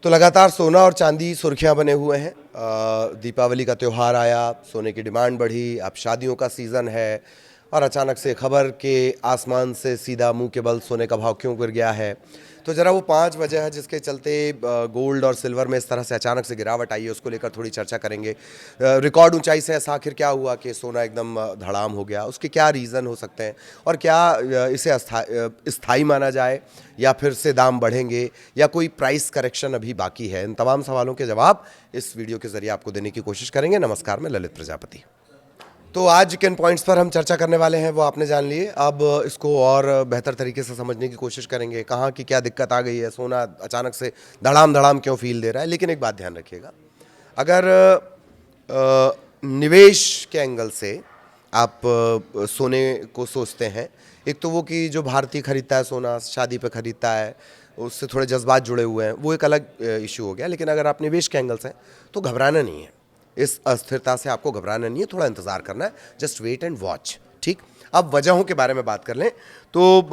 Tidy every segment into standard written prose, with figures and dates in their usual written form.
तो लगातार सोना और चांदी सुर्खियां बने हुए हैं। दीपावली का त्यौहार आया, सोने की डिमांड बढ़ी, अब शादियों का सीज़न है और अचानक से खबर के आसमान से सीधा मुंह के बल सोने का भाव क्यों गिर गया है। तो ज़रा वो 5 वजह है जिसके चलते गोल्ड और सिल्वर में इस तरह से अचानक से गिरावट आई है, उसको लेकर थोड़ी चर्चा करेंगे। रिकॉर्ड ऊंचाई से ऐसा आखिर क्या हुआ कि सोना एकदम धड़ाम हो गया, उसके क्या रीज़न हो सकते हैं और क्या इसे स्थायी माना जाए या फिर से दाम बढ़ेंगे या कोई प्राइस करेक्शन अभी बाकी है। इन तमाम सवालों के जवाब इस वीडियो के जरिए आपको देने की कोशिश करेंगे। नमस्कार, मैं ललित प्रजापति। तो आज किन पॉइंट्स पर हम चर्चा करने वाले हैं वो आपने जान लिए। अब इसको और बेहतर तरीके से समझने की कोशिश करेंगे, कहाँ की क्या दिक्कत आ गई है, सोना अचानक से धड़ाम धड़ाम क्यों फील दे रहा है। लेकिन एक बात ध्यान रखिएगा, अगर निवेश के एंगल से आप सोने को सोचते हैं, एक तो वो कि जो भारतीय खरीदता है सोना, शादी पे खरीदता है, उससे थोड़े जज्बात जुड़े हुए हैं, वो एक अलग इशू हो गया। लेकिन अगर आप निवेश के एंगल से हैं तो घबराना नहीं है, इस अस्थिरता से आपको घबराना नहीं है, थोड़ा इंतज़ार करना है, जस्ट वेट एंड वॉच। ठीक, अब वजहों के बारे में बात कर लें तो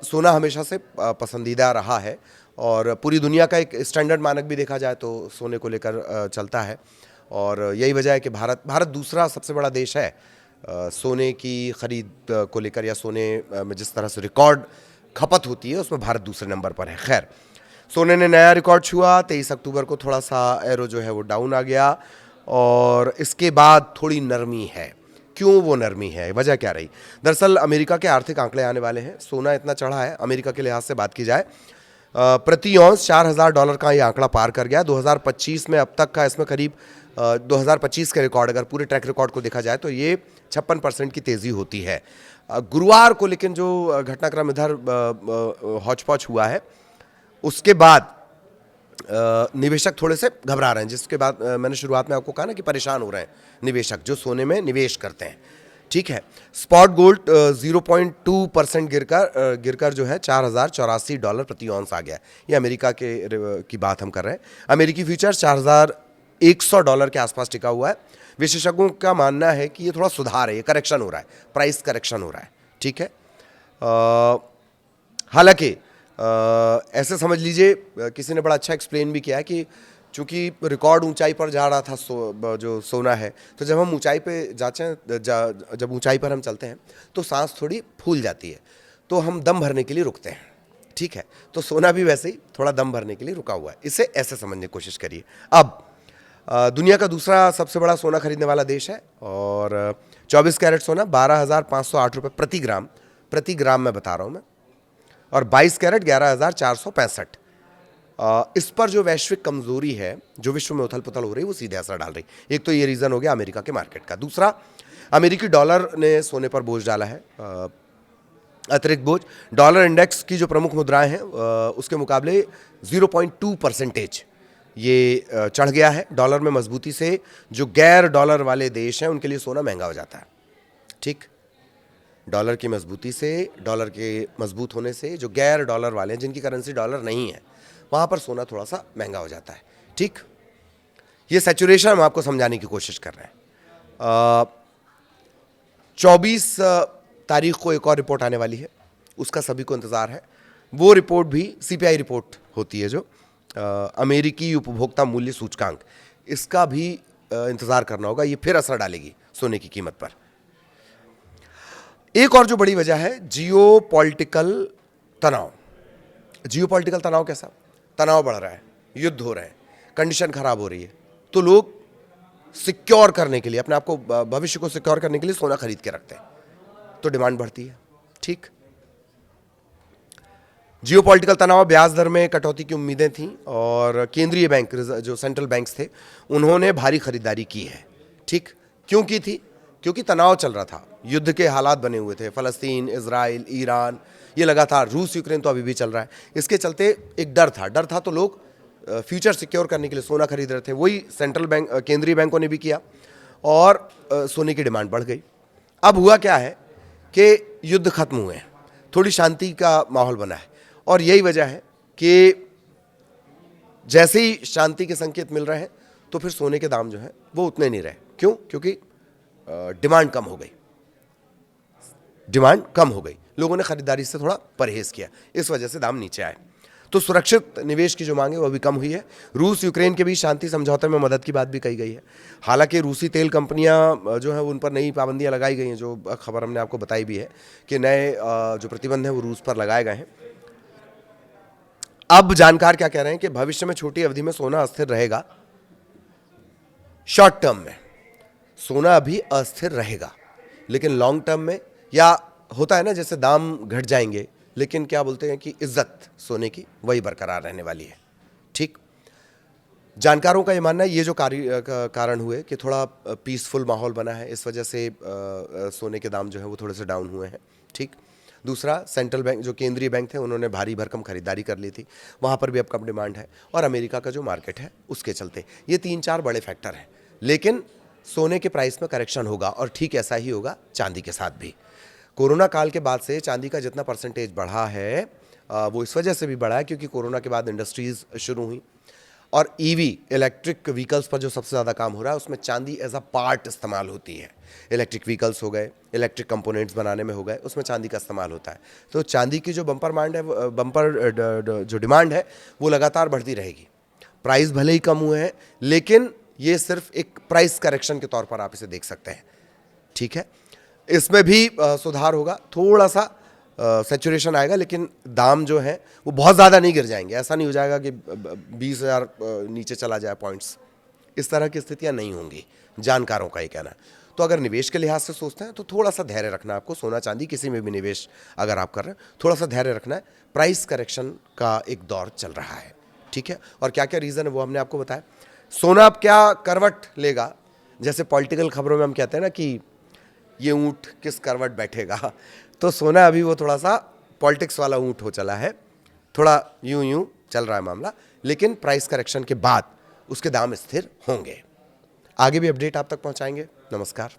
सोना हमेशा से पसंदीदा रहा है और पूरी दुनिया का एक स्टैंडर्ड मानक भी देखा जाए तो सोने को लेकर चलता है। और यही वजह है कि भारत दूसरा सबसे बड़ा देश है सोने की खरीद को लेकर, या सोने में जिस तरह से रिकॉर्ड खपत होती है उसमें भारत दूसरे नंबर पर है। खैर, सोने ने नया रिकॉर्ड छुआ 23 अक्टूबर को, थोड़ा सा एरो जो है वो डाउन आ गया और इसके बाद थोड़ी नरमी है। क्यों वो नरमी है, वजह क्या रही? दरअसल अमेरिका के आर्थिक आंकड़े आने वाले हैं। सोना इतना चढ़ा है, अमेरिका के लिहाज से बात की जाए, प्रति औंस $4,000 का ये आंकड़ा पार कर गया 2025 में। अब तक का इसमें करीब 2025 के रिकॉर्ड, अगर पूरे ट्रैक रिकॉर्ड को देखा जाए तो ये 56% की तेज़ी होती है। गुरुवार को लेकिन जो घटनाक्रम इधर हौच पौच हुआ है, उसके बाद निवेशक थोड़े से घबरा रहे हैं, जिसके बाद मैंने शुरुआत में आपको कहा ना कि परेशान हो रहे हैं निवेशक जो सोने में निवेश करते हैं। ठीक है, स्पॉट गोल्ड 0.2% गिरकर जो है $4,084 प्रति औंस आ गया। ये अमेरिका की बात हम कर रहे हैं। अमेरिकी फ्यूचर्स $4,100 के आसपास टिका हुआ है। विशेषज्ञों का मानना है कि ये थोड़ा सुधार है, ये करेक्शन हो रहा है, प्राइस करेक्शन हो रहा है। ठीक है, हालांकि ऐसे समझ लीजिए, किसी ने बड़ा अच्छा एक्सप्लेन भी किया है कि चूंकि रिकॉर्ड ऊंचाई पर जा रहा था जो सोना है, तो जब हम ऊंचाई पे जब ऊंचाई पर हम चलते हैं तो सांस थोड़ी फूल जाती है, तो हम दम भरने के लिए रुकते हैं। ठीक है, तो सोना भी वैसे ही थोड़ा दम भरने के लिए रुका हुआ है। इसे ऐसे समझने की कोशिश करिए। अब दुनिया का दूसरा सबसे बड़ा सोना खरीदने वाला देश है और 24 कैरेट सोना ₹12,508 प्रति ग्राम में बता रहा हूँ मैं, और 22 कैरेट 11,465। इस पर जो वैश्विक कमजोरी है, जो विश्व में उथल पुथल हो रही है, वो सीधे असर डाल रही। एक तो ये रीज़न हो गया अमेरिका के मार्केट का। दूसरा, अमेरिकी डॉलर ने सोने पर बोझ डाला है, अतिरिक्त बोझ। डॉलर इंडेक्स की जो प्रमुख मुद्राएं हैं उसके मुकाबले 0.2% ये चढ़ गया है। डॉलर में मजबूती से जो गैर डॉलर वाले देश हैं उनके लिए सोना महंगा हो जाता है। ठीक, डॉलर की मजबूती से, डॉलर के मजबूत होने से जो गैर डॉलर वाले हैं, जिनकी करेंसी डॉलर नहीं है, वहाँ पर सोना थोड़ा सा महंगा हो जाता है। ठीक, ये सैचुरेशन हम आपको समझाने की कोशिश कर रहे हैं। 24 तारीख को एक और रिपोर्ट आने वाली है, उसका सभी को इंतज़ार है। वो रिपोर्ट भी CPI रिपोर्ट होती है, जो अमेरिकी उपभोक्ता मूल्य सूचकांक, इसका भी इंतज़ार करना होगा। ये फिर असर डालेगी सोने की कीमत पर। एक और जो बड़ी वजह है, जियोपॉलिटिकल तनाव। जियोपॉलिटिकल तनाव कैसा? तनाव बढ़ रहा है, युद्ध हो रहे हैं, कंडीशन खराब हो रही है, तो लोग सिक्योर करने के लिए, अपने आप को, भविष्य को सिक्योर करने के लिए सोना खरीद के रखते हैं, तो डिमांड बढ़ती है। ठीक, जियोपॉलिटिकल तनाव, ब्याज दर में कटौती की उम्मीदें थीं और केंद्रीय बैंक, जो सेंट्रल बैंक्स थे, उन्होंने भारी खरीदारी की है। ठीक, क्यों की थी? क्योंकि तनाव चल रहा था, युद्ध के हालात बने हुए थे, फलस्तीन, इजराइल, ईरान, ये लगातार, रूस यूक्रेन तो अभी भी चल रहा है। इसके चलते एक डर था तो लोग फ्यूचर सिक्योर करने के लिए सोना खरीद रहे थे। वही सेंट्रल बैंक, केंद्रीय बैंकों ने भी किया और सोने की डिमांड बढ़ गई। अब हुआ क्या है कि युद्ध खत्म हुए हैं, थोड़ी शांति का माहौल बना है और यही वजह है कि जैसे ही शांति के संकेत मिल रहे हैं तो फिर सोने के दाम जो है वो उतने नहीं रहे। क्यों? क्योंकि डिमांड कम हो गई, लोगों ने खरीदारी से थोड़ा परहेज किया, इस वजह से दाम नीचे आए। तो सुरक्षित निवेश की जो मांग है वो भी कम हुई है। रूस यूक्रेन के बीच शांति समझौते में मदद की बात भी कही गई है। हालांकि रूसी तेल कंपनियां जो है उन पर नई पाबंदियां लगाई गई हैं, जो खबर हमने आपको बताई भी है कि नए जो प्रतिबंध हैं वो रूस पर लगाए गए हैं। अब जानकार क्या कह रहे हैं कि भविष्य में छोटी अवधि में सोना अस्थिर रहेगा। शॉर्ट टर्म में सोना अभी अस्थिर रहेगा, लेकिन लॉन्ग टर्म में, या होता है ना जैसे दाम घट जाएंगे लेकिन क्या बोलते हैं कि इज्जत सोने की वही बरकरार रहने वाली है। ठीक, जानकारों का ये मानना है ये जो कारण हुए कि थोड़ा पीसफुल माहौल बना है, इस वजह से सोने के दाम जो है वो थोड़े से डाउन हुए हैं। ठीक, दूसरा, सेंट्रल बैंक जो केंद्रीय बैंक थे उन्होंने भारी भरकम खरीदारी कर ली थी, वहाँ पर भी अब कम डिमांड है, और अमेरिका का जो मार्केट है उसके चलते ये 3-4 बड़े फैक्टर हैं। लेकिन सोने के प्राइस में करेक्शन होगा, और ठीक ऐसा ही होगा चांदी के साथ भी। कोरोना काल के बाद से चांदी का जितना परसेंटेज बढ़ा है वो इस वजह से भी बढ़ा है क्योंकि कोरोना के बाद इंडस्ट्रीज़ शुरू हुई, और ईवी इलेक्ट्रिक व्हीकल्स पर जो सबसे ज़्यादा काम हो रहा है उसमें चांदी एज अ पार्ट इस्तेमाल होती है। इलेक्ट्रिक व्हीकल्स हो गए, इलेक्ट्रिक कंपोनेंट्स बनाने में हो गए, उसमें चांदी का इस्तेमाल होता है। तो चांदी की जो जो डिमांड है वो लगातार बढ़ती रहेगी। प्राइस भले ही कम हुए हैं, लेकिन ये सिर्फ एक प्राइस करेक्शन के तौर पर आप इसे देख सकते हैं। ठीक है, इसमें भी सुधार होगा, थोड़ा सा सैचुरेशन आएगा, लेकिन दाम जो है वो बहुत ज़्यादा नहीं गिर जाएंगे। ऐसा नहीं हो जाएगा कि 20,000 नीचे चला जाए पॉइंट्स, इस तरह की स्थितियां नहीं होंगी, जानकारों का ये कहना है। तो अगर निवेश के लिहाज से सोचते हैं तो थोड़ा सा धैर्य रखना है आपको। सोना चांदी किसी में भी निवेश अगर आप कर रहे हैं, थोड़ा सा धैर्य रखना है। प्राइस करेक्शन का एक दौर चल रहा है। ठीक है, और क्या क्या रीज़न है वो हमने आपको बताया। सोना अब क्या करवट लेगा, जैसे पॉलिटिकल खबरों में हम कहते हैं ना कि ये ऊँट किस करवट बैठेगा, तो सोना अभी वो थोड़ा सा पॉलिटिक्स वाला ऊँट हो चला है, थोड़ा यूं यूं चल रहा है मामला, लेकिन प्राइस करेक्शन के बाद उसके दाम स्थिर होंगे। आगे भी अपडेट आप तक पहुंचाएंगे। नमस्कार।